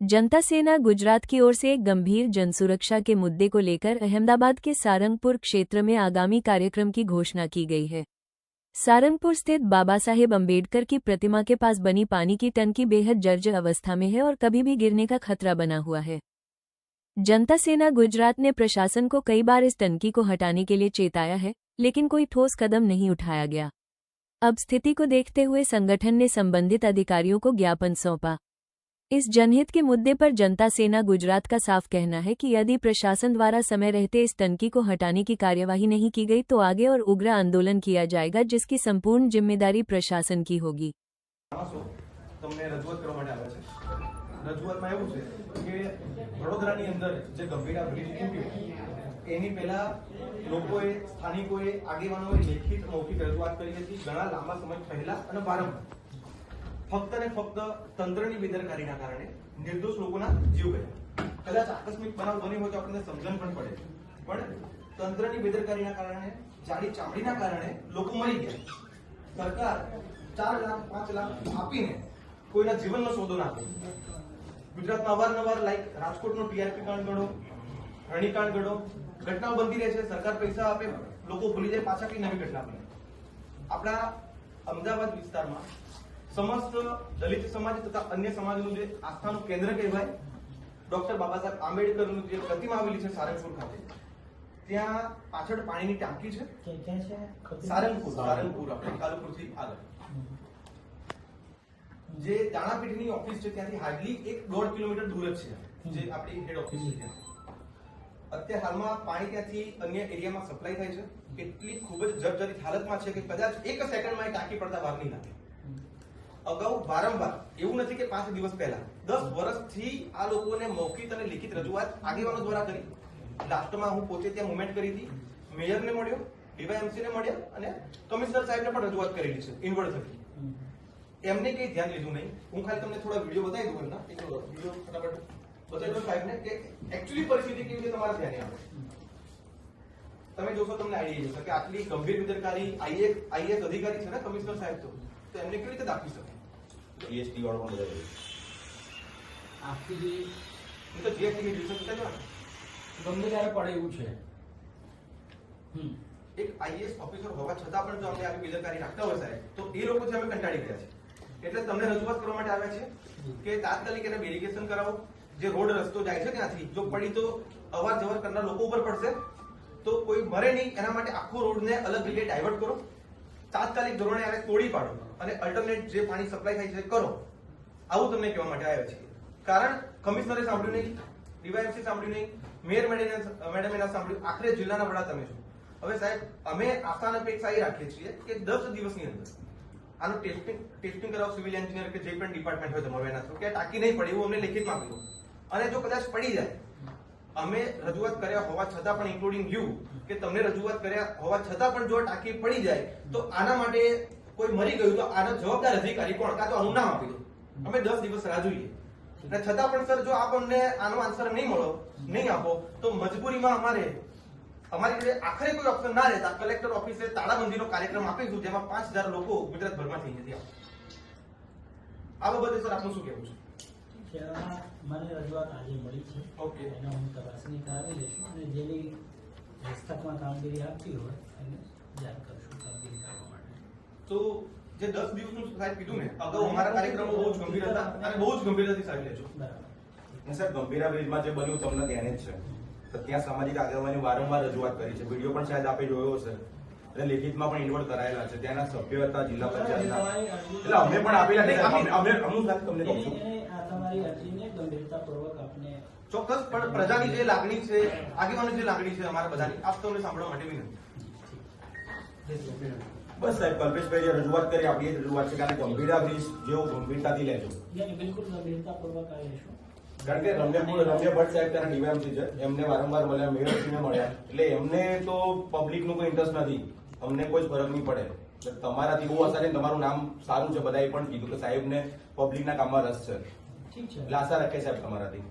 जनता सेना गुजरात की ओर से एक गंभीर जनसुरक्षा के मुद्दे को लेकर अहमदाबाद के सारंगपुर क्षेत्र में आगामी कार्यक्रम की घोषणा की गई है। सारंगपुर स्थित बाबा साहेब अम्बेडकर की प्रतिमा के पास बनी पानी की टंकी बेहद जर्जर अवस्था में है और कभी भी गिरने का खतरा बना हुआ है। जनता सेना गुजरात ने प्रशासन को कई बार इस टंकी को हटाने के लिए चेताया है, लेकिन कोई ठोस कदम नहीं उठाया गया। अब स्थिति को देखते हुए संगठन ने संबंधित अधिकारियों को ज्ञापन सौंपा। इस जनहित के मुद्दे पर जनता सेना गुजरात का साफ कहना है कि यदि प्रशासन द्वारा समय रहते इस टंकी को हटाने की कार्यवाही नहीं की गई तो आगे और उग्र आंदोलन किया जाएगा, जिसकी संपूर्ण जिम्मेदारी प्रशासन की होगी। રજૂઆતમાં એવું છે કે વડોદરાની અંદર જે ગંભીરા બ્રિજ તૂટ્યો એની પહેલા લોકોએ સ્થાનિકોએ આગેવાનોએ લેખિત મૌખિક રજૂઆત કરી હતી ઘણા લાંબા સમય પહેલા અને વારંવાર ફક્ત ને ફક્ત તંત્રની બેદરકારીના કારણે નિર્દોષ લોકોના જીવ ગયા। કદાચ આકસ્મિક બનાવ બન્યો હોય તો આપણને સમજણ પણ પડે, પણ તંત્રની બેદરકારીના કારણે જાડી ચામડીના કારણે લોકો મરી ગયા। સરકાર 4 લાખ 5 લાખ આપીને કોઈના જીવનનો સોદો ના કરે। ગુજરાતમાં અવારનવાર લાઈક રાજકોટનો ટીઆરપી કાંડ ગણો, રણીકાંડ ગણો, ઘટનાઓ બનતી રહે છે। સરકાર પૈસા આપે, લોકો ભૂલી જાય, પાછા કઈ નવી ઘટના બને। આપણા અમદાવાદ વિસ્તારમાં સમસ્ત દલિત સમાજ તથા અન્ય સમાજનું જે આસ્થાનું કેન્દ્ર કહેવાય ડોક્ટર બાબા સાહેબ આંબેડકરનું જે પ્રતિમા આવેલી છે સારંગપુર ખાતે, ત્યાં પાછળ પાણીની ટાંકી છે। સારંગપુર આપણે કાલુપુરથી આગળ જે દાણાપીઠની ઓફિસ છે ત્યાંથી હાર્ડલી 1-1.5 કિલોમીટર દૂર જ છે જે આપણી હેડ ઓફિસ છે ત્યાં। અત્યારે હાલમાં પાણી ત્યાંથી અન્ય એરિયામાં સપ્લાય થાય છે। એટલી ખૂબ જ જર્જરિત હાલતમાં છે કે કદાચ 1 સેકન્ડમાં એ ટાંકી પડતા બહાર નહીં લાગે। અગાઉ વારંવાર એવું નથી કે 5 દિવસ પહેલા 10 વર્ષથી આ લોકોને મૌખિક અને લિખિત રજૂઆત આગેવાનો દ્વારા કરી। લાસ્ટમાં હું પોતે ત્યાં મુવમેન્ટ કરી હતી, મેયરને મળ્યો, ડીવાયએમસી ને મળ્યા અને કમિશનર સાહેબને પણ રજૂઆત કરેલી છે ઇનવર્ડ થકી। એમને કઈ ધ્યાન લીધું નહીં। હું ખાલી તમને થોડા વિડીયો બતાવી દઉં એમના, એક વિડીયો ફટાફટ બતાવી દઉં સાહેબને કે એકચ્યુઅલી પરિસ્થિતિ કેવી રીતે તમારા ધ્યાને આવે। તમે જોશો તમને આઈડિયા જશે કે આટલી ગંભીર બેદરકારી આઈએએસ અધિકારી છે ને કમિશનર સાહેબ તો એમને કેવી રીતે દાખવી શકે। જીએસટી વાળો પણ બધા આપી તો જીએસટી ની દિવસો કેટલા ગમે ત્યારે પડે એવું છે। એક આઈએએસ ઓફિસર હોવા છતાં પણ જો આપણે આવી બેદરકારી રાખતા હોય સાહેબ તો એ લોકો છે અમે કંટાળી ગયા છે। એટલે તમને રજૂઆત કરવા માટે આવ્યા છે કે તાત્કાલિક એને વેરિફિકેશન કરાવો। જે રોડ રસ્તો જાય છે ત્યાંથી જો પડી તો અવાર જવર કરનાર લોકો ઉપર પડશે, તો કોઈ મરે નહીં એના માટે આખો રોડને અલગ રીતે ડાયવર્ટ કરો। તાત્કાલિક ધોરણે આને તોડી પાડો અને અલ્ટરનેટ જે પાણી સપ્લાય થાય છે કરો। આવું તમને કહેવા માટે આવ્યા છીએ। કારણ કમિશનરે સાંભળ્યું નહીં, ડીવાયએમસી સાંભળ્યું નહીં, મેયર મેડમે ના સાંભળ્યું, આખરે જિલ્લાના વડા તમે છો। હવે સાહેબ અમે આસ્થાન અપેક્ષા એ રાખીએ છીએ કે 10 દિવસની અંદર આનું ટેસ્ટિંગ કરાવો, સિવિલ એન્જિનિયર કે જે પણ ડિપાર્ટમેન્ટ હોય તમારું એના થ્રુ કે ટાંકી નહીં પડે એવું અમને લેખિતમાં કહ્યું। અને જો કદાચ પડી જાય, અમે રજૂઆત કર્યા હોવા છતાં પણ ઇન્ક્લુડિંગ યુ કે તમને રજૂઆત કર્યા હોવા છતાં પણ જો ટાંકી પડી જાય તો આના માટે કોઈ મરી ગયું તો આનો જવાબદાર અધિકારી કોણ, કાં તો આનું નામ આપી દો। અમે 10 દિવસ રાહ જોઈએ અને છતાં પણ સર જો આપ અમને આનો આન્સર નહીં આપો તો મજબૂરીમાં અમારી જોડે આખરે કોઈ ઓપ્શન ના રહેતા કલેક્ટર ઓફિસે તાળાબંધીનો કાર્યક્રમ આપીશું જેમાં 5000 લોકો ગુજરાતભરમાંથી નથી આવતા। આ બાબતે સર આપનું શું કહેવું છે? મને રજૂઆત આજે મળી છે, ઓકે, એને હું તપાસણી કરાવી લઈશું અને જેની હસ્તકમાં કામગીરી આપતી હોય એને જાણ કરશું કામગીરી કરવા માટે। તો જે 10 દિવસનું સાહેબ કીધું ને, અગાઉ અમારા કાર્યક્રમો બહુ જ ગંભીર હતા અને બહુ જ ગંભીરતાથી સાહેબ લેજો। બરાબર સર, ગંભીરા બ્રિજમાં જે બન્યું તમને ધ્યાને જ છે, તો ત્યાં સામાજિક આગેવાની વારંવાર રજૂઆત કરી છે, વિડીયો પણ શાયદ આપે જોયો છે અને લેખિતમાં પણ ઇન્વોલ્વ કરાયેલા છે। ત્યાંના સભ્ય હતા જિલ્લા પંચાયતના, એટલે અમે પણ આપેલા અમે હું સાથે તમને કહું છું તમારી અરજીને ગંભીરતાપૂર્વક આપણે ચોક્કસ, પણ પ્રજાની જે લાગણી છે, આગેવાની જે લાગણી છે અમારા બધાની, આપ તમને સાંભળવા માટે વિનંતી। બસ સાહેબ, કલ્પેશભાઈ જે રજૂઆત કરી આપણી એ રજૂઆત છે કે ગંભીરા બ્રિજ જેવો ગંભીરતાથી લેજો। બિલકુલ ગંભીરતાપૂર્વક આ લેશું। કારણ કે રમ્ય ભટ્ટ સાહેબ ત્યાં ડીવાયએમસી છે, એમને વારંવાર મળ્યા, મેયરશ્રીને મળ્યા, એટલે એમને તો પબ્લિકનું કોઈ ઇન્ટરેસ્ટ નથી, અમને કોઈ ફરક નહીં પડે। તમારાથી બહુ અસર, તમારું નામ સારું છે, બધાએ પણ કીધું કે સાહેબને પબ્લિકના કામમાં રસ છે, એટલે આશા રાખે સાહેબ તમારાથી।